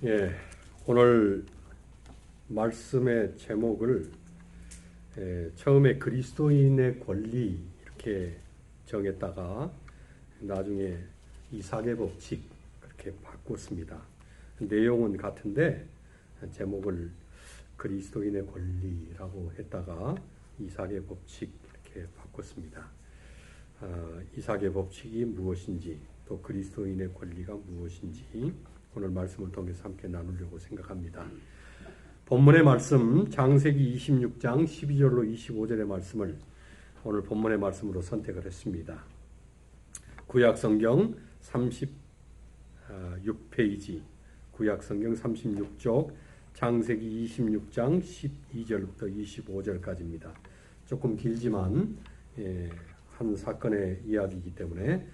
예, 오늘 말씀의 제목을 처음에 그리스도인의 권리 이렇게 정했다가 나중에 이삭의 법칙 그렇게 바꿨습니다. 내용은 같은데 제목을 그리스도인의 권리라고 했다가 이삭의 법칙 이렇게 바꿨습니다. 이삭의 법칙이 무엇인지 또 그리스도인의 권리가 무엇인지 오늘 말씀을 통해서 함께 나누려고 생각합니다. 본문의 말씀 창세기 26장 12절로 25절의 말씀을 오늘 본문의 말씀으로 선택을 했습니다. 구약성경 36페이지 구약성경 36쪽 창세기 26장 12절부터 25절까지입니다. 조금 길지만 한 사건의 이야기이기 때문에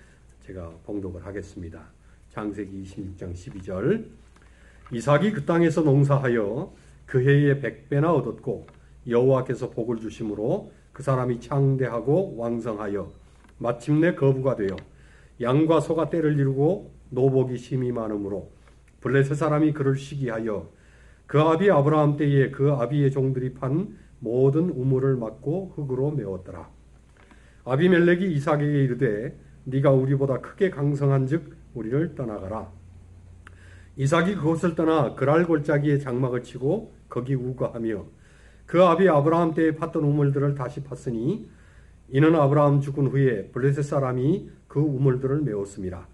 제가 봉독을 하겠습니다. 창세기 26장 12절 이삭이 그 땅에서 농사하여 그 해에 100배나 얻었고 여호와께서 복을 주심으로 그 사람이 창대하고 왕성하여 마침내 거부가 되어 양과 소가 떼를 이루고 노복이 심히 많으므로 블레셋 사람이 그를 시기하여 그 아비 아브라함 때에 그 아비의 종들이 판 모든 우물을 막고 흙으로 메웠더라. 아비멜렉이 이삭에게 이르되 네가 우리보다 크게 강성한즉 우리를 떠나가라. 이삭이 그곳을 떠나 그랄 골짜기에 장막을 치고 거기 우거하며 그 아비 아브라함 때에 팠던 우물들을 다시 팠으니 이는 아브라함 죽은 후에 블레셋 사람이 그 우물들을 메웠습니다.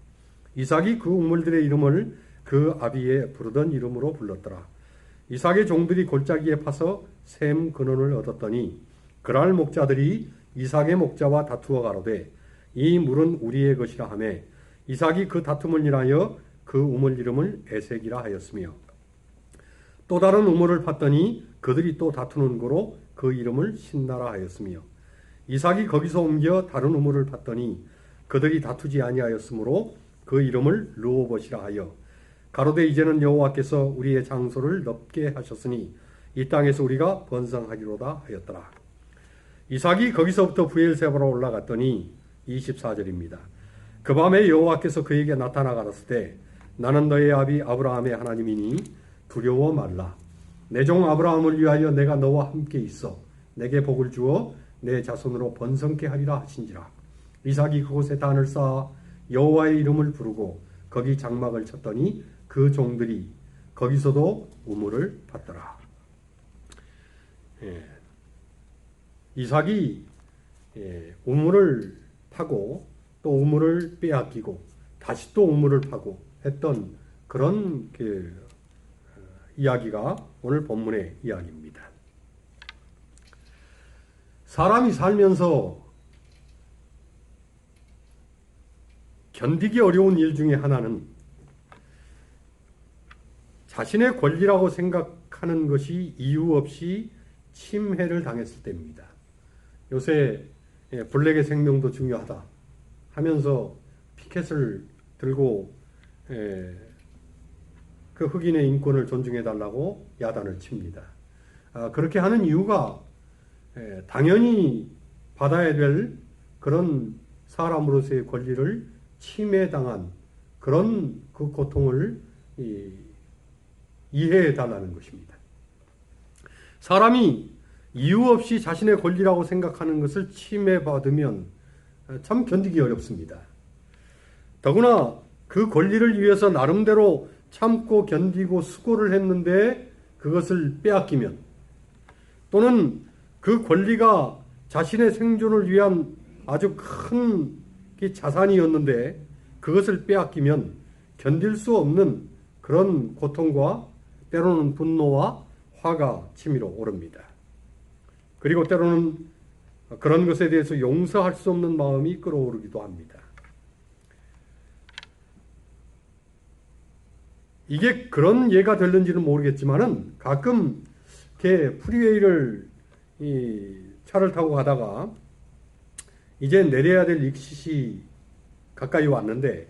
이삭이 그 우물들의 이름을 그 아비의 부르던 이름으로 불렀더라. 이삭의 종들이 골짜기에 파서 샘 근원을 얻었더니 그랄 목자들이 이삭의 목자와 다투어 가로되 이 물은 우리의 것이라 하며 이삭이 그 다툼을 인하여 그 우물 이름을 에색이라 하였으며 또 다른 우물을 팠더니 그들이 또 다투는 고로 그 이름을 신나라 하였으며 이삭이 거기서 옮겨 다른 우물을 팠더니 그들이 다투지 아니하였으므로 그 이름을 르호봇이라 하여 가로되 이제는 여호와께서 우리의 장소를 넓게 하셨으니 이 땅에서 우리가 번성하리로다 하였더라. 이삭이 거기서부터 브엘세바로 올라갔더니 24절입니다. 그 밤에 여호와께서 그에게 나타나 가라사대 때 나는 너의 아비 아브라함의 하나님이니 두려워 말라. 내 종 아브라함을 위하여 내가 너와 함께 있어 내게 복을 주어 내 자손으로 번성케 하리라 하신지라. 이삭이 그곳에 단을 쌓아 여호와의 이름을 부르고 거기 장막을 쳤더니 그 종들이 거기서도 우물을 팠더라. 이삭이 우물을 파고 또 우물을 빼앗기고 다시 또 우물을 파고 했던 그런 이야기가 오늘 본문의 이야기입니다. 사람이 살면서 견디기 어려운 일 중에 하나는 자신의 권리라고 생각하는 것이 이유 없이 침해를 당했을 때입니다. 요새 블랙의 생명도 중요하다 하면서 피켓을 들고 그 흑인의 인권을 존중해달라고 야단을 칩니다. 그렇게 하는 이유가 당연히 받아야 될 그런 사람으로서의 권리를 침해당한 그런 그 고통을 이해해달라는 것입니다. 사람이 이유 없이 자신의 권리라고 생각하는 것을 침해받으면 참 견디기 어렵습니다. 더구나 그 권리를 위해서 나름대로 참고 견디고 수고를 했는데 그것을 빼앗기면 또는 그 권리가 자신의 생존을 위한 아주 큰 자산이었는데 그것을 빼앗기면 견딜 수 없는 그런 고통과 때로는 분노와 화가 치밀어 오릅니다. 그리고 때로는 그런 것에 대해서 용서할 수 없는 마음이 끓어오르기도 합니다. 이게 그런 예가 될는지는 모르겠지만은 가끔 이렇게 프리웨이를 차를 타고 가다가 이제 내려야 될 익싯이 가까이 왔는데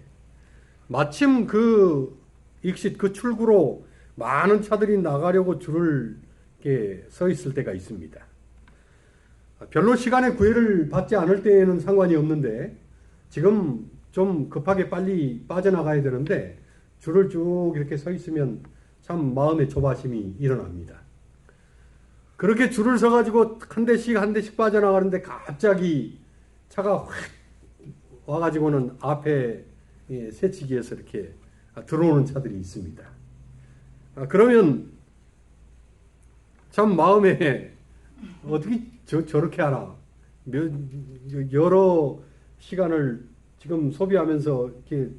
마침 그 익싯 그 출구로 많은 차들이 나가려고 줄을 이렇게 서 있을 때가 있습니다. 별로 시간에 구애를 받지 않을 때에는 상관이 없는데 지금 좀 급하게 빨리 빠져나가야 되는데 줄을 쭉 이렇게 서 있으면 참 마음의 조바심이 일어납니다. 그렇게 줄을 서가지고 한 대씩 빠져나가는데 갑자기 차가 확 와가지고는 앞에 새치기에서 이렇게 들어오는 차들이 있습니다. 그러면 참 마음에 어떻게 저렇게 하나, 여러 시간을 지금 소비하면서 이렇게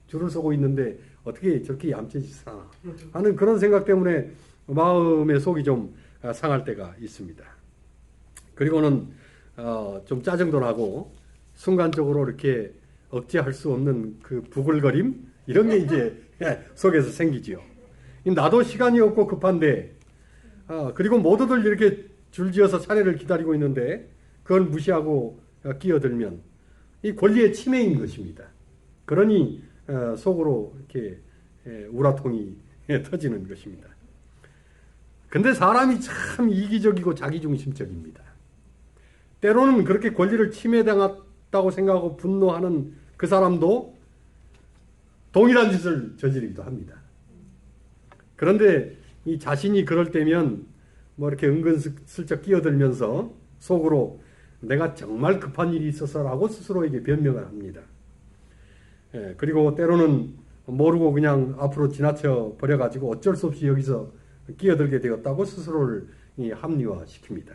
줄을 서고 있는데 어떻게 저렇게 얌전히 사나 하는 그런 생각 때문에 마음의 속이 좀 상할 때가 있습니다. 그리고는 좀 짜증도 나고 순간적으로 이렇게 억제할 수 없는 그 부글거림 이런 게 이제 속에서 생기지요. 나도 시간이 없고 급한데 그리고 모두들 이렇게 줄지어서 차례를 기다리고 있는데 그걸 무시하고 끼어들면 이 권리의 침해인 것입니다. 그러니 속으로 이렇게 우라통이 터지는 것입니다. 근데 사람이 참 이기적이고 자기중심적입니다. 때로는 그렇게 권리를 침해당했다고 생각하고 분노하는 그 사람도 동일한 짓을 저지르기도 합니다. 그런데 이 자신이 그럴 때면 뭐 이렇게 은근슬쩍 끼어들면서 속으로 내가 정말 급한 일이 있어서라고 스스로에게 변명을 합니다. 그리고 때로는 모르고 그냥 앞으로 지나쳐 버려가지고 어쩔 수 없이 여기서 끼어들게 되었다고 스스로를 합리화시킵니다.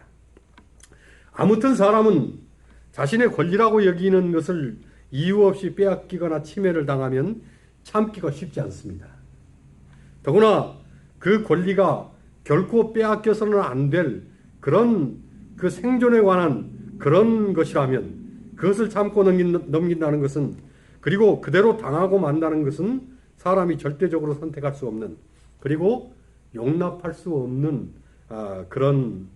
아무튼 사람은 자신의 권리라고 여기는 것을 이유 없이 빼앗기거나 침해를 당하면 참기가 쉽지 않습니다. 더구나 그 권리가 결코 빼앗겨서는 안 될 그런 그 생존에 관한 그런 것이라면 그것을 참고 넘긴다는 것은 그리고 그대로 당하고 만다는 것은 사람이 절대적으로 선택할 수 없는 그리고 용납할 수 없는 그런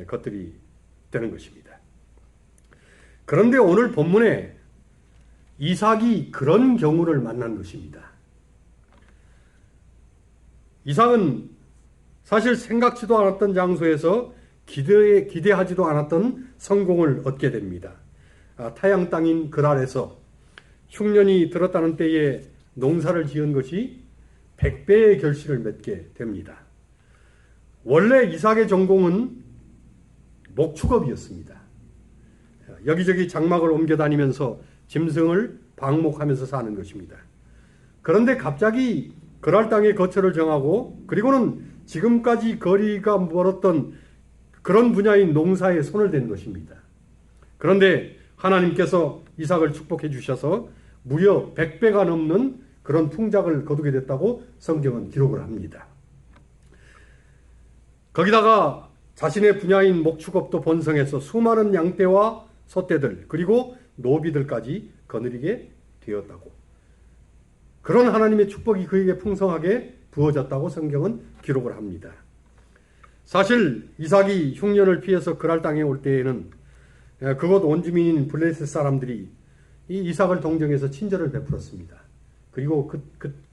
것들이 되는 것입니다. 그런데 오늘 본문에 이삭이 그런 경우를 만난 것입니다. 이삭은 사실 생각지도 않았던 장소에서 기대하지도 않았던 성공을 얻게 됩니다. 타양 땅인 그랄에서 흉년이 들었다는 때에 농사를 지은 것이 100배의 결실을 맺게 됩니다. 원래 이삭의 전공은 목축업이었습니다. 여기저기 장막을 옮겨 다니면서 짐승을 방목하면서 사는 것입니다. 그런데 갑자기 그랄 땅의 거처를 정하고 그리고는 지금까지 거리가 멀었던 그런 분야인 농사에 손을 댄 것입니다. 그런데 하나님께서 이삭을 축복해 주셔서 무려 100배가 넘는 그런 풍작을 거두게 됐다고 성경은 기록을 합니다. 거기다가 자신의 분야인 목축업도 번성해서 수많은 양떼와 소떼들 그리고 노비들까지 거느리게 되었다고. 그런 하나님의 축복이 그에게 풍성하게 부어졌다고 성경은 기록을 합니다. 사실 이삭이 흉년을 피해서 그랄 땅에 올 때에는 그곳 원주민인 블레셋 사람들이 이 이삭을 동정해서 친절을 베풀었습니다. 그리고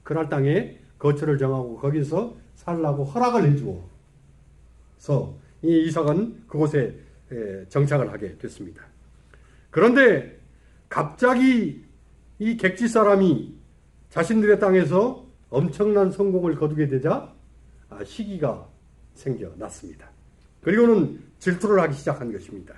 그랄 땅에 거처를 정하고 거기서 살라고 허락을 해주어서 이 이삭은 그곳에 정착을 하게 됐습니다. 그런데 갑자기 이 객지 사람이 자신들의 땅에서 엄청난 성공을 거두게 되자 시기가 생겨났습니다. 그리고는 질투를 하기 시작한 것입니다.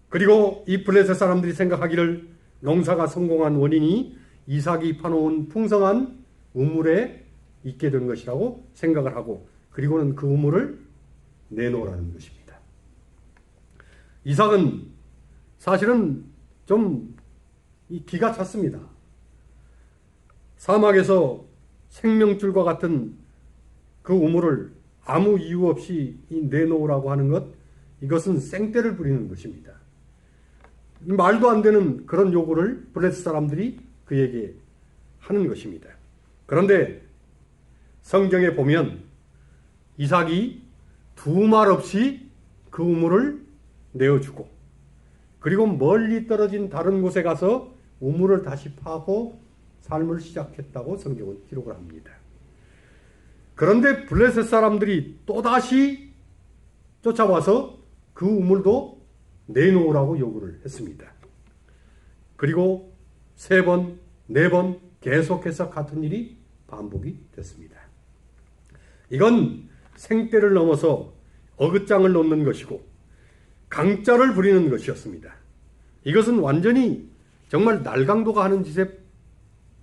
그리고 이 블레셋 사람들이 생각하기를 농사가 성공한 원인이 이삭이 파놓은 풍성한 우물에 있게 된 것이라고 생각을 하고 그리고는 그 우물을 내놓으라는 것입니다. 이삭은 사실은 좀 기가 찼습니다. 사막에서 생명줄과 같은 그 우물을 아무 이유 없이 내놓으라고 하는 것, 이것은 생떼를 부리는 것입니다. 말도 안 되는 그런 요구를 블레셋 사람들이 그에게 하는 것입니다. 그런데 성경에 보면 이삭이 두 말 없이 그 우물을 내어주고 그리고 멀리 떨어진 다른 곳에 가서 우물을 다시 파고 삶을 시작했다고 성경은 기록을 합니다. 그런데 블레셋 사람들이 또다시 쫓아와서 그 우물도 내놓으라고 요구를 했습니다. 그리고 3번, 4번 계속해서 같은 일이 반복이 됐습니다. 이건 생떼를 넘어서 어긋장을 놓는 것이고 강짜를 부리는 것이었습니다. 이것은 완전히 정말 날강도가 하는 짓에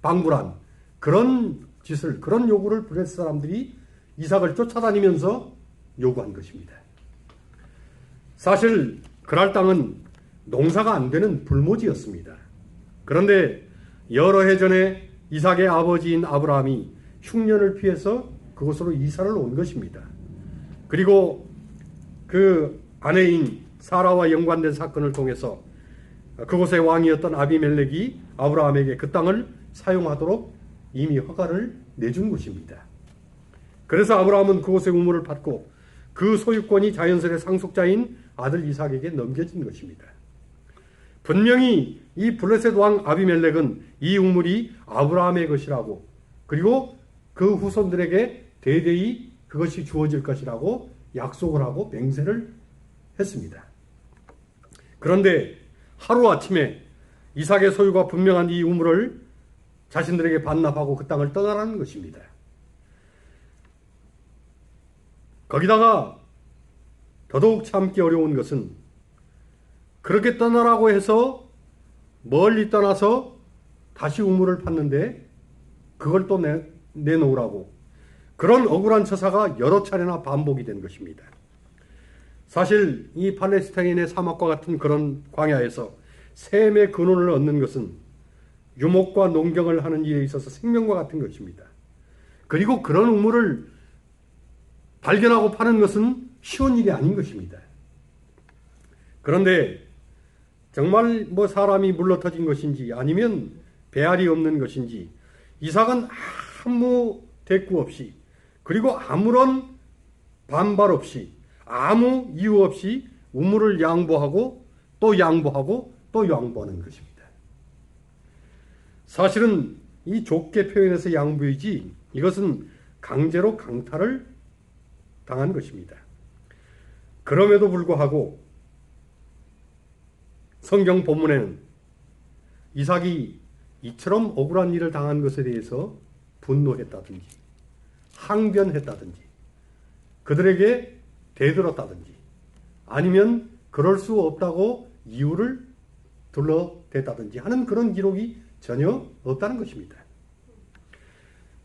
방불한 그런 짓을, 그런 요구를 블레셋 사람들이 이삭을 쫓아다니면서 요구한 것입니다. 사실 그랄 땅은 농사가 안 되는 불모지였습니다. 그런데 여러 해 전에 이삭의 아버지인 아브라함이 흉년을 피해서 그곳으로 이사를 온 것입니다. 그리고 그 아내인 사라와 연관된 사건을 통해서 그곳의 왕이었던 아비멜렉이 아브라함에게 그 땅을 사용하도록 이미 허가를 내준 것입니다. 그래서 아브라함은 그곳의 우물을 받고 그 소유권이 자연스레 상속자인 아들 이삭에게 넘겨진 것입니다. 분명히 이 블레셋 왕 아비멜렉은 이 우물이 아브라함의 것이라고, 그리고 그 후손들에게 대대히 그것이 주어질 것이라고 약속을 하고 맹세를 했습니다. 그런데 하루아침에 이삭의 소유가 분명한 이 우물을 자신들에게 반납하고 그 땅을 떠나라는 것입니다. 거기다가 더더욱 참기 어려운 것은 그렇게 떠나라고 해서 멀리 떠나서 다시 우물을 팠는데 그걸 또 내놓으라고, 그런 억울한 처사가 여러 차례나 반복이 된 것입니다. 사실 이 팔레스타인의 사막과 같은 그런 광야에서 샘의 근원을 얻는 것은 유목과 농경을 하는 일에 있어서 생명과 같은 것입니다. 그리고 그런 우물을 발견하고 파는 것은 쉬운 일이 아닌 것입니다. 그런데 정말 사람이 물러터진 것인지 아니면 배알이 없는 것인지 이삭은 아무 대꾸 없이, 그리고 아무런 반발 없이, 아무 이유 없이 우물을 양보하고 또 양보하고 또 양보하는 것입니다. 사실은 이 좁게 표현해서 양보이지 이것은 강제로 강탈을 당한 것입니다. 그럼에도 불구하고 성경 본문에는 이삭이 이처럼 억울한 일을 당한 것에 대해서 분노했다든지 항변했다든지 그들에게 대들었다든지 아니면 그럴 수 없다고 이유를 둘러댔다든지 하는 그런 기록이 전혀 없다는 것입니다.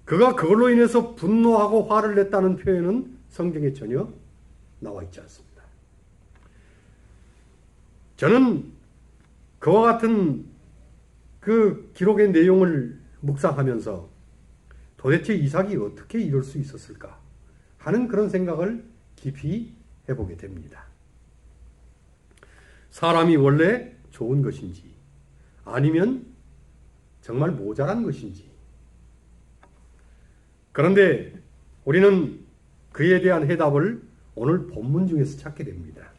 그가 그걸로 인해서 분노하고 화를 냈다는 표현은 성경에 전혀 나와 있지 않습니다. 저는 그와 같은 그 기록의 내용을 묵상하면서 도대체 이삭이 어떻게 이럴 수 있었을까 하는 그런 생각을 깊이 해보게 됩니다. 사람이 원래 좋은 것인지 아니면 정말 모자란 것인지, 그런데 우리는 그에 대한 해답을 오늘 본문 중에서 찾게 됩니다.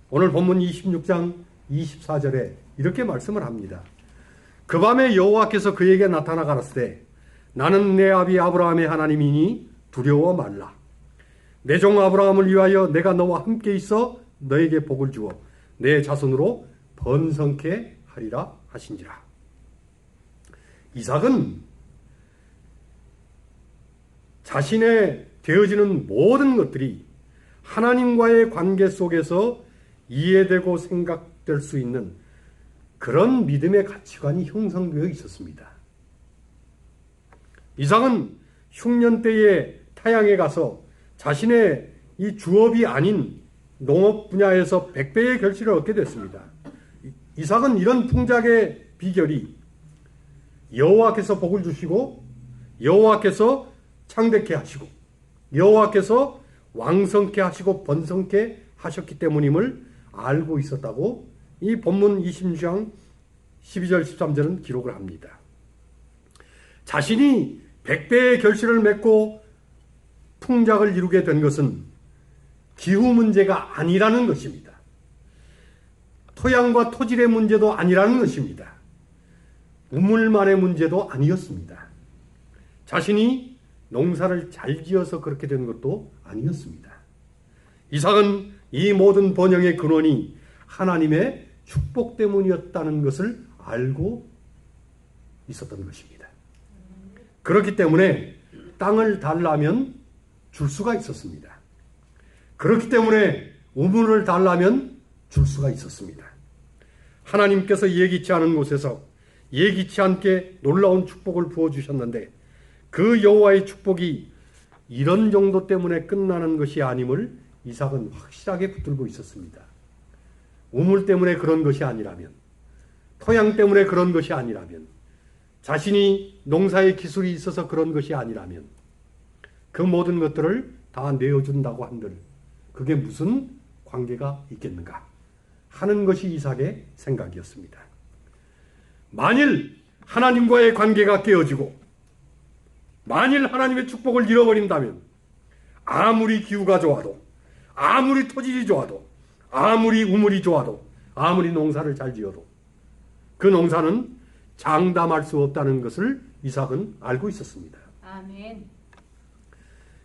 오늘 본문 26장 24절에 이렇게 말씀을 합니다. 그 밤에 여호와께서 그에게 나타나 가라사대 나는 내 아비 아브라함의 하나님이니 두려워 말라. 내 종 아브라함을 위하여 내가 너와 함께 있어 너에게 복을 주어 내 자손으로 번성케 하리라 하신지라. 이삭은 자신의 되어지는 모든 것들이 하나님과의 관계 속에서 이해되고 생각될 수 있는 그런 믿음의 가치관이 형성되어 있었습니다. 이삭은 흉년 때에 타향에 가서 자신의 이 주업이 아닌 농업 분야에서 100배의 결실을 얻게 됐습니다. 이삭은 이런 풍작의 비결이 여호와께서 복을 주시고 여호와께서 창대케 하시고 여호와께서 왕성케 하시고 번성케 하셨기 때문임을 알고 있었다고 이 본문 26장 12절 13절은 기록을 합니다. 자신이 100배의 결실을 맺고 풍작을 이루게 된 것은 기후 문제가 아니라는 것입니다. 토양과 토질의 문제도 아니라는 것입니다. 우물만의 문제도 아니었습니다. 자신이 농사를 잘 지어서 그렇게 된 것도 아니었습니다. 이삭은 이 모든 번영의 근원이 하나님의 축복 때문이었다는 것을 알고 있었던 것입니다. 그렇기 때문에 땅을 달라면 줄 수가 있었습니다. 그렇기 때문에 우물을 달라면 줄 수가 있었습니다. 하나님께서 예기치 않은 곳에서 예기치 않게 놀라운 축복을 부어주셨는데 그 여호와의 축복이 이런 정도 때문에 끝나는 것이 아님을 이삭은 확실하게 붙들고 있었습니다. 우물 때문에 그런 것이 아니라면, 토양 때문에 그런 것이 아니라면, 자신이 농사의 기술이 있어서 그런 것이 아니라면 그 모든 것들을 다 내어준다고 한들 그게 무슨 관계가 있겠는가 하는 것이 이삭의 생각이었습니다. 만일 하나님과의 관계가 깨어지고 만일 하나님의 축복을 잃어버린다면 아무리 기후가 좋아도 아무리 토질이 좋아도 아무리 우물이 좋아도 아무리 농사를 잘 지어도 그 농사는 장담할 수 없다는 것을 이삭은 알고 있었습니다. 아멘.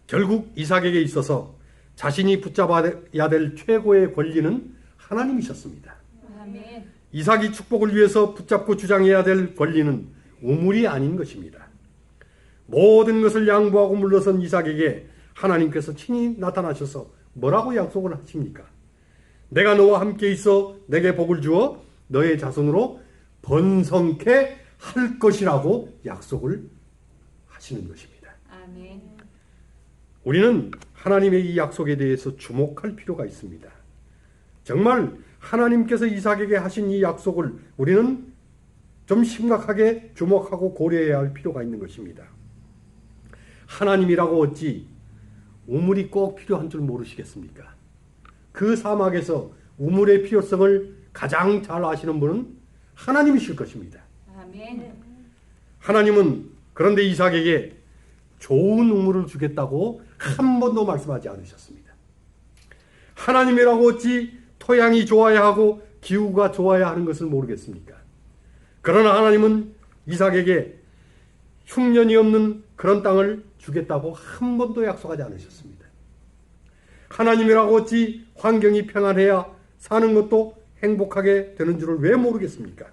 결국 이삭에게 있어서 자신이 붙잡아야 될 최고의 권리는 하나님이셨습니다. 아멘. 이삭이 축복을 위해서 붙잡고 주장해야 될 권리는 우물이 아닌 것입니다. 모든 것을 양보하고 물러선 이삭에게 하나님께서 친히 나타나셔서 뭐라고 약속을 하십니까? 내가 너와 함께 있어 내게 복을 주어 너의 자손으로 번성케 할 것이라고 약속을 하시는 것입니다. 아멘. 우리는 하나님의 이 약속에 대해서 주목할 필요가 있습니다. 정말 하나님께서 이삭에게 하신 이 약속을 우리는 좀 심각하게 주목하고 고려해야 할 필요가 있는 것입니다. 하나님이라고 어찌 우물이 꼭 필요한 줄 모르시겠습니까? 그 사막에서 우물의 필요성을 가장 잘 아시는 분은 하나님이실 것입니다. 아멘. 하나님은 그런데 이삭에게 좋은 우물을 주겠다고 한 번도 말씀하지 않으셨습니다. 하나님이라고 어찌 토양이 좋아야 하고 기후가 좋아야 하는 것을 모르겠습니까? 그러나 하나님은 이삭에게 흉년이 없는 그런 땅을 주겠다고 한 번도 약속하지 않으셨습니다. 하나님이라고 어찌 환경이 평안해야 사는 것도 행복하게 되는 줄을 왜 모르겠습니까?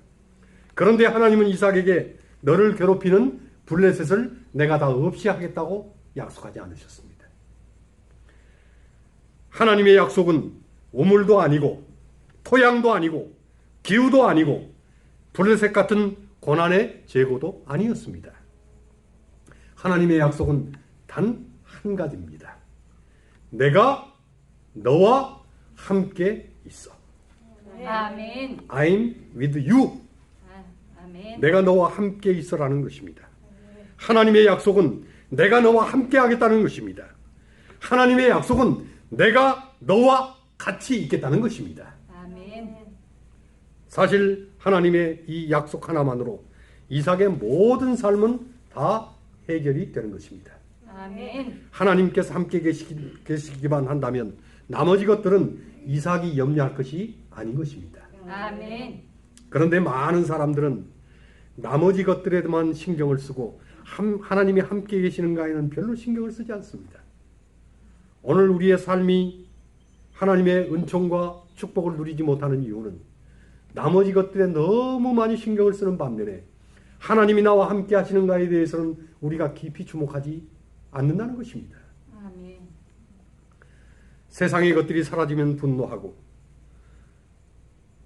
그런데 하나님은 이삭에게 너를 괴롭히는 블레셋을 내가 다 없이 하겠다고 약속하지 않으셨습니다. 하나님의 약속은 우물도 아니고 토양도 아니고 기후도 아니고 블레셋 같은 고난의 재고도 아니었습니다. 하나님의 약속은 단 한 가지입니다. 내가 너와 함께 있어. 아멘. I'm with you. 아멘. 내가 너와 함께 있어라는 것입니다. 하나님의 약속은 내가 너와 함께 하겠다는 것입니다. 하나님의 약속은 내가 너와 같이 있겠다는 것입니다. 아멘. 사실 하나님의 이 약속 하나만으로 이삭의 모든 삶은 다 해결이 되는 것입니다. 아멘. 하나님께서 함께 계시기만 한다면 나머지 것들은 이삭이 염려할 것이 아닌 것입니다. 아멘. 그런데 많은 사람들은 나머지 것들에만 신경을 쓰고 하나님이 함께 계시는가에는 별로 신경을 쓰지 않습니다. 오늘 우리의 삶이 하나님의 은총과 축복을 누리지 못하는 이유는 나머지 것들에 너무 많이 신경을 쓰는 반면에 하나님이 나와 함께 하시는가에 대해서는 우리가 깊이 주목하지 않는다는 것입니다. 아멘. 세상의 것들이 사라지면 분노하고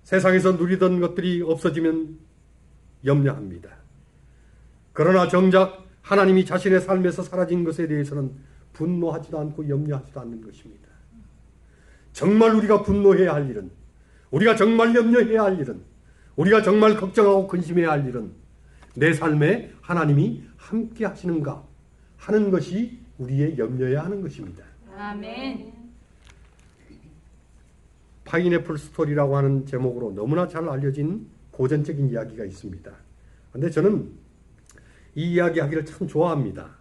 세상에서 누리던 것들이 없어지면 염려합니다. 그러나 정작 하나님이 자신의 삶에서 사라진 것에 대해서는 분노하지도 않고 염려하지도 않는 것입니다. 정말 우리가 분노해야 할 일은, 우리가 정말 염려해야 할 일은, 우리가 정말 걱정하고 근심해야 할 일은 내 삶에 하나님이 함께 하시는가 하는 것이 우리의 염려해야 하는 것입니다. 아멘. 파인애플 스토리라고 하는 제목으로 너무나 잘 알려진 고전적인 이야기가 있습니다. 그런데 저는 이 이야기 하기를 참 좋아합니다.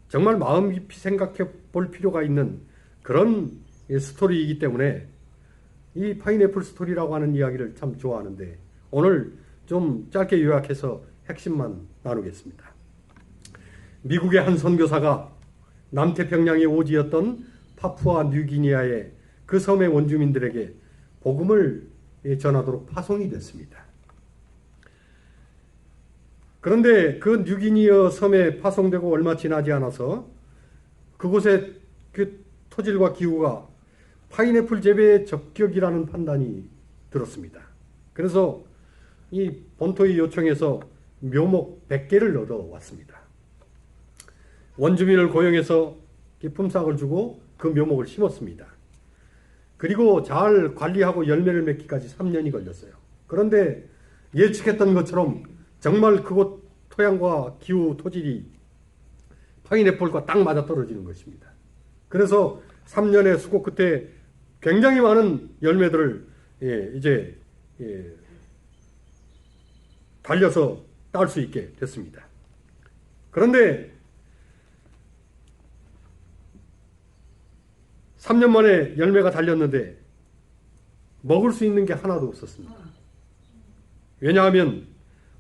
정말 마음 깊이 생각해 볼 필요가 있는 그런 스토리이기 때문에 이 파인애플 스토리라고 하는 이야기를 참 좋아하는데 오늘 좀 짧게 요약해서 핵심만 나누겠습니다. 미국의 한 선교사가 남태평양의 오지였던 파푸아 뉴기니아의 그 섬의 원주민들에게 복음을 전하도록 파송이 됐습니다. 그런데 그 뉴기니아 섬에 파송되고 얼마 지나지 않아서 그곳의 그 토질과 기후가 파인애플 재배에 적격이라는 판단이 들었습니다. 그래서 이 본토의 요청에서 묘목 100개를 얻어왔습니다. 원주민을 고용해서 품삯을 주고 그 묘목을 심었습니다. 그리고 잘 관리하고 열매를 맺기까지 3년이 걸렸어요. 그런데 예측했던 것처럼 정말 그곳 토양과 기후 토질이 파인애플과 딱 맞아 떨어지는 것입니다. 그래서 3년의 수고 끝에 굉장히 많은 열매들을 이제 달려서 딸 수 있게 됐습니다. 그런데 3년 만에 열매가 달렸는데 먹을 수 있는 게 하나도 없었습니다. 왜냐하면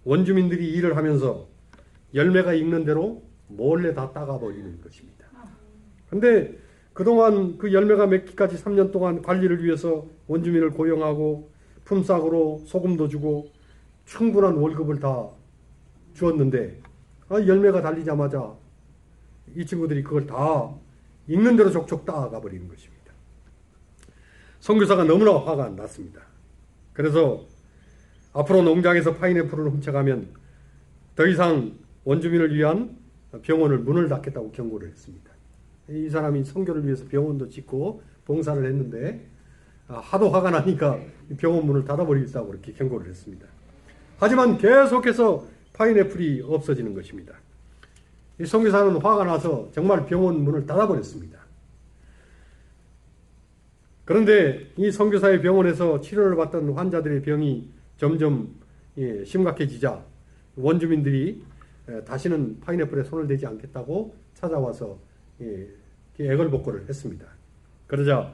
원주민들이 일을 하면서 열매가 익는 대로 몰래 다 따가버리는 것입니다. 그런데 그동안 그 열매가 맺기까지 3년 동안 관리를 위해서 원주민을 고용하고 품삯으로 소금도 주고 충분한 월급을 다 주었는데 열매가 달리자마자 이 친구들이 그걸 다 익는 대로 족족 따가 버리는 것입니다. 선교사가 너무나 화가 났습니다. 그래서 앞으로 농장에서 파인애플을 훔쳐가면 더 이상 원주민을 위한 병원을 문을 닫겠다고 경고를 했습니다. 이 사람이 선교를 위해서 병원도 짓고 봉사를 했는데 하도 화가 나니까 병원 문을 닫아버리겠다고 그렇게 경고를 했습니다. 하지만 계속해서 파인애플이 없어지는 것입니다. 이 선교사는 화가 나서 정말 병원 문을 닫아버렸습니다. 그런데 이 선교사의 병원에서 치료를 받던 환자들의 병이 점점 심각해지자 원주민들이 다시는 파인애플에 손을 대지 않겠다고 찾아와서 애걸복걸을 했습니다. 그러자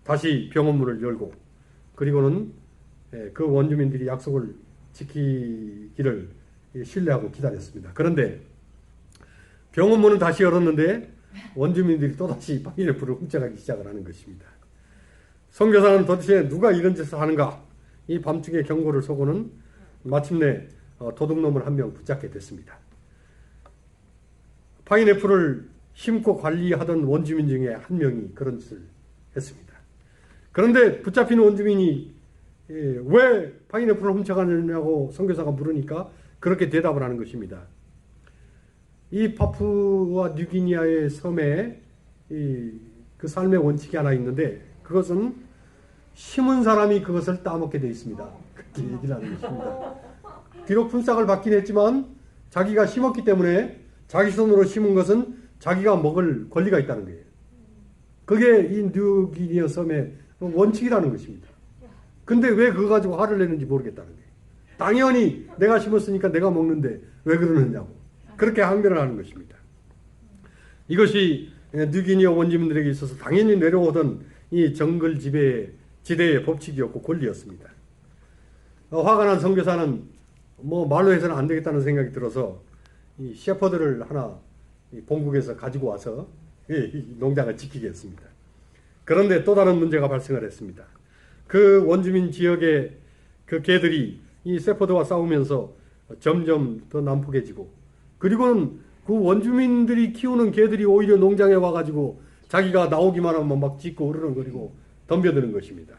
다시 병원 문을 열고 그리고는 그 원주민들이 약속을 지키기를 신뢰하고 기다렸습니다. 그런데 병원 문은 다시 열었는데 원주민들이 또다시 파인애플을 훔쳐가기 시작을 하는 것입니다. 선교사는 도대체 누가 이런 짓을 하는가? 이 밤중에 경고를 쏘고는 마침내 도둑놈을 한 명 붙잡게 됐습니다. 파인애플을 심고 관리하던 원주민 중에 한 명이 그런 짓을 했습니다. 그런데 붙잡힌 원주민이 왜 파인애플을 훔쳐가느냐고 선교사가 물으니까 그렇게 대답을 하는 것입니다. 이 파푸아 뉴기니아의 섬에 그 삶의 원칙이 하나 있는데 그것은 심은 사람이 그것을 따먹게 되어 있습니다. 그렇게 얘기를 하는 것입니다. 비록 품삯을 받긴 했지만 자기가 심었기 때문에 자기 손으로 심은 것은 자기가 먹을 권리가 있다는 거예요. 그게 이 뉴기니아 섬의 원칙이라는 것입니다. 근데 왜 그거 가지고 화를 내는지 모르겠다는 거예요. 당연히 내가 심었으니까 내가 먹는데 왜 그러느냐고 그렇게 항변을 하는 것입니다. 이것이 뉴기니아 원주민들에게 있어서 당연히 내려오던 이 정글 지대의 법칙이었고 권리였습니다. 화가 난 선교사는 말로 해서는 안 되겠다는 생각이 들어서 이 셰퍼드를 하나 본국에서 가지고 와서 이 농장을 지키겠습니다. 그런데 또 다른 문제가 발생을 했습니다. 그 원주민 지역의 그 개들이 이 셰퍼드와 싸우면서 점점 더 난폭해지고 그리고는 그 원주민들이 키우는 개들이 오히려 농장에 와가지고 자기가 나오기만 하면 막 짖고 으르렁거리고 덤벼드는 것입니다.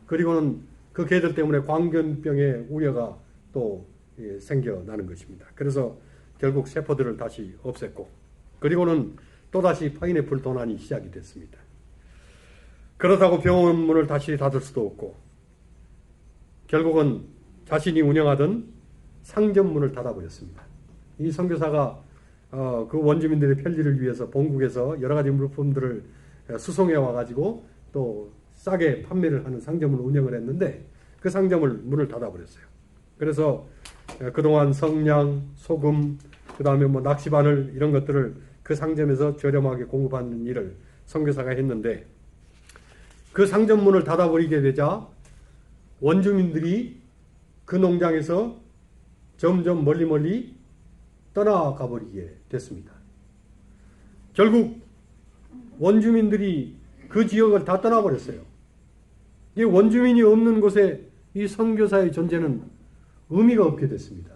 그리고는 그 개들 때문에 광견병의 우려가 또 생겨나는 것입니다. 그래서 결국 셰퍼드를 다시 없앴고 그리고는 또다시 파인애플 도난이 시작이 됐습니다. 그렇다고 병원 문을 다시 닫을 수도 없고 결국은 자신이 운영하던 상점 문을 닫아버렸습니다. 이 선교사가 그 원주민들의 편리를 위해서 본국에서 여러 가지 물품들을 수송해 와가지고 또 싸게 판매를 하는 상점을 운영을 했는데 그 상점을 문을 닫아버렸어요. 그래서 그동안 성냥, 소금, 그 다음에 낚시바늘 이런 것들을 그 상점에서 저렴하게 공급하는 일을 선교사가 했는데 그 상점 문을 닫아버리게 되자 원주민들이 그 농장에서 점점 멀리 떠나가 버리게 됐습니다. 결국 원주민들이 그 지역을 다 떠나버렸어요. 이 원주민이 없는 곳에 이 선교사의 존재는 의미가 없게 됐습니다.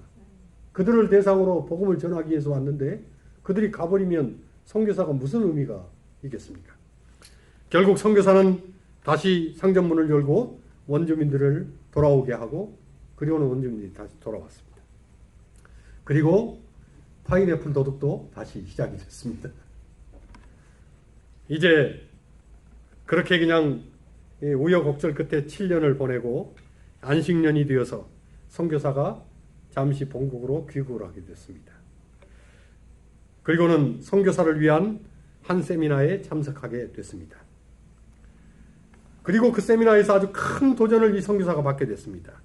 그들을 대상으로 복음을 전하기 위해서 왔는데 그들이 가버리면 선교사가 무슨 의미가 있겠습니까? 결국 선교사는 다시 상점문을 열고 원주민들을 돌아오게 하고, 그리고는 원주민들이 다시 돌아왔습니다. 그리고 파인애플 도둑도 다시 시작이 됐습니다. 이제 그렇게 그냥 우여곡절 끝에 7년을 보내고 안식년이 되어서 선교사가 잠시 본국으로 귀국을 하게 됐습니다. 그리고는 선교사를 위한 한 세미나에 참석하게 됐습니다. 그리고 그 세미나에서 아주 큰 도전을 이 선교사가 받게 됐습니다.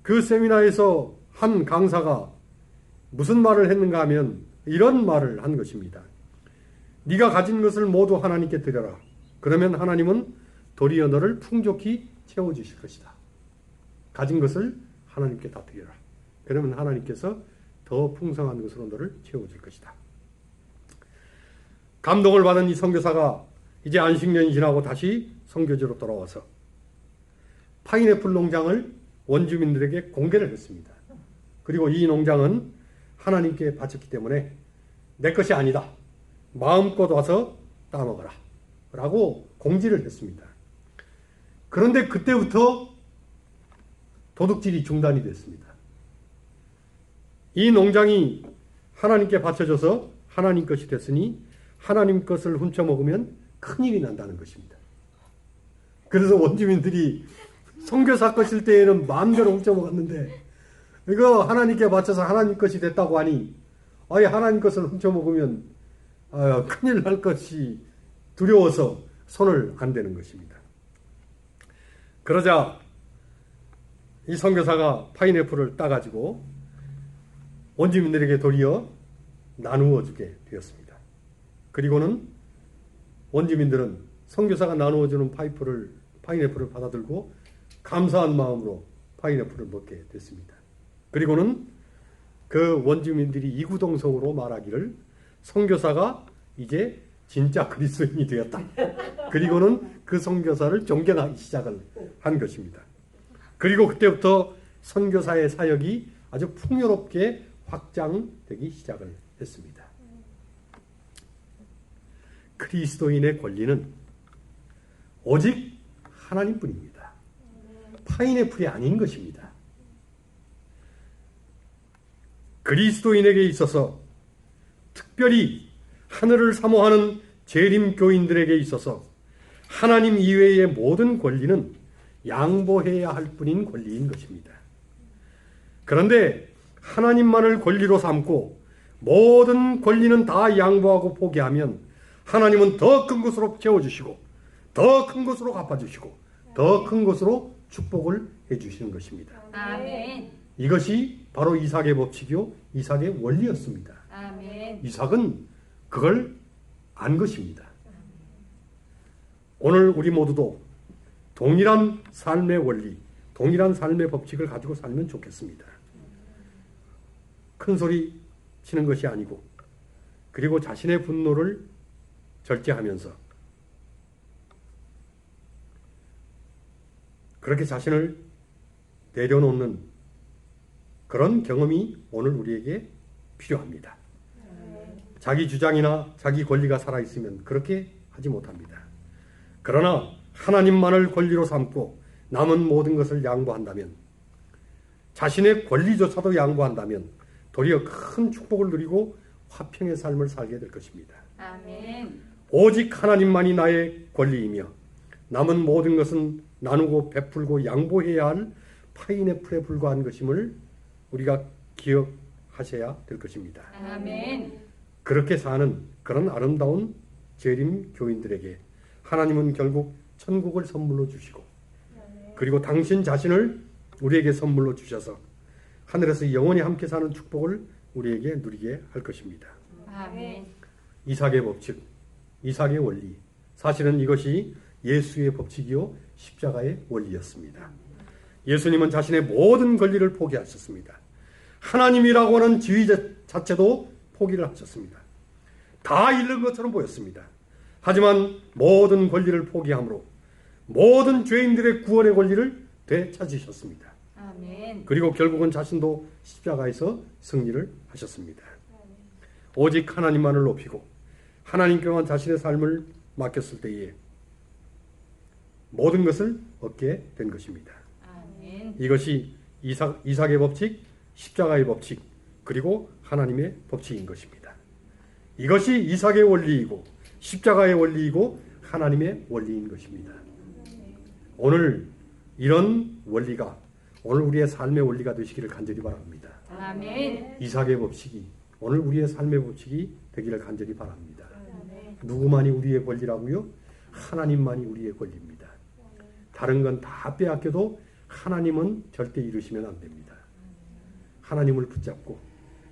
그 세미나에서 한 강사가 무슨 말을 했는가 하면 이런 말을 한 것입니다. 네가 가진 것을 모두 하나님께 드려라. 그러면 하나님은 도리어 너를 풍족히 채워주실 것이다. 가진 것을 하나님께 다 드려라. 그러면 하나님께서 더 풍성한 것으로 너를 채워줄 것이다. 감동을 받은 이 선교사가 이제 안식년이 지나고 다시 선교지로 돌아와서 파인애플 농장을 원주민들에게 공개를 했습니다. 그리고 이 농장은 하나님께 바쳤기 때문에 내 것이 아니다. 마음껏 와서 따먹어라. 라고 공지를 했습니다. 그런데 그때부터 도둑질이 중단이 됐습니다. 이 농장이 하나님께 바쳐져서 하나님 것이 됐으니 하나님 것을 훔쳐먹으면 큰일이 난다는 것입니다. 그래서 원주민들이 선교사 것일 때에는 마음대로 훔쳐먹었는데 이거 하나님께 바쳐서 하나님 것이 됐다고 하니 아예 하나님 것을 훔쳐먹으면 큰일 날 것이 두려워서 손을 안 대는 것입니다. 그러자 이 선교사가 파인애플을 따가지고 원주민들에게 도리어 나누어 주게 되었습니다. 그리고는 원주민들은 선교사가 나누어 주는 파인애플을 받아들고 감사한 마음으로 파인애플을 먹게 됐습니다. 그리고는 그 원주민들이 이구동성으로 말하기를 선교사가 이제 진짜 그리스도인이 되었다. 그리고는 그 선교사를 존경하기 시작을 한 것입니다. 그리고 그때부터 선교사의 사역이 아주 풍요롭게 확장되기 시작을 했습니다. 그리스도인의 권리는 오직 하나님뿐입니다. 파인애플이 아닌 것입니다. 그리스도인에게 있어서 특별히 하늘을 사모하는 재림 교인들에게 있어서 하나님 이외의 모든 권리는 양보해야 할 뿐인 권리인 것입니다. 그런데 하나님만을 권리로 삼고 모든 권리는 다 양보하고 포기하면 하나님은 더 큰 것으로 채워주시고 더 큰 것으로 갚아주시고 더 큰 것으로 축복을 해주시는 것입니다. 아멘. 이것이 바로 이삭의 법칙이요 이삭의 원리였습니다. 아멘. 이삭은 그걸 안 것입니다. 오늘 우리 모두도 동일한 삶의 원리, 동일한 삶의 법칙을 가지고 살면 좋겠습니다. 큰 소리 치는 것이 아니고 그리고 자신의 분노를 절제하면서 그렇게 자신을 내려놓는 그런 경험이 오늘 우리에게 필요합니다. 자기 주장이나 자기 권리가 살아있으면 그렇게 하지 못합니다. 그러나 하나님만을 권리로 삼고 남은 모든 것을 양보한다면 자신의 권리조차도 양보한다면 도리어 큰 축복을 누리고 화평의 삶을 살게 될 것입니다. 아멘. 오직 하나님만이 나의 권리이며 남은 모든 것은 나누고 베풀고 양보해야 할 파인애플에 불과한 것임을 우리가 기억하셔야 될 것입니다. 아멘. 그렇게 사는 그런 아름다운 재림 교인들에게 하나님은 결국 천국을 선물로 주시고 그리고 당신 자신을 우리에게 선물로 주셔서 하늘에서 영원히 함께 사는 축복을 우리에게 누리게 할 것입니다. 아멘. 이삭의 법칙, 이삭의 원리, 사실은 이것이 예수의 법칙이요 십자가의 원리였습니다. 예수님은 자신의 모든 권리를 포기하셨습니다. 하나님이라고 하는 지위 자체도 포기를 하셨습니다. 다 잃는 것처럼 보였습니다. 하지만 모든 권리를 포기함으로 모든 죄인들의 구원의 권리를 되찾으셨습니다. 아멘. 그리고 결국은 자신도 십자가에서 승리를 하셨습니다. 오직 하나님만을 높이고 하나님께만 자신의 삶을 맡겼을 때에 모든 것을 얻게 된 것입니다. 아멘. 이것이 이삭의 법칙, 십자가의 법칙, 그리고 하나님의 법칙인 것입니다. 이것이 이삭의 원리이고 십자가의 원리이고 하나님의 원리인 것입니다. 오늘 이런 원리가 오늘 우리의 삶의 원리가 되시기를 간절히 바랍니다. 아멘. 이삭의 법칙이 오늘 우리의 삶의 법칙이 되기를 간절히 바랍니다. 누구만이 우리의 권리라고요? 하나님만이 우리의 권리입니다. 다른 건 다 빼앗겨도 하나님은 절대 잃으시면 안 됩니다. 하나님을 붙잡고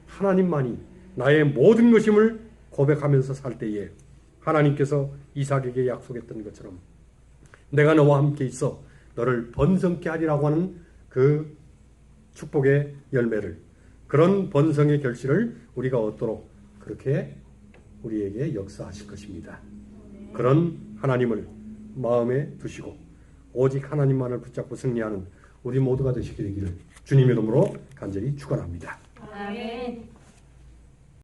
하나님만이 나의 모든 것임을 고백하면서 살 때에 하나님께서 이삭에게 약속했던 것처럼 내가 너와 함께 있어 너를 번성케 하리라고 하는 그 축복의 열매를, 그런 번성의 결실을 우리가 얻도록 그렇게 우리에게 역사하실 것입니다. 그런 하나님을 마음에 두시고 오직 하나님만을 붙잡고 승리하는 우리 모두가 되시게 되기를 주님의 이름으로 간절히 축원합니다. 아멘.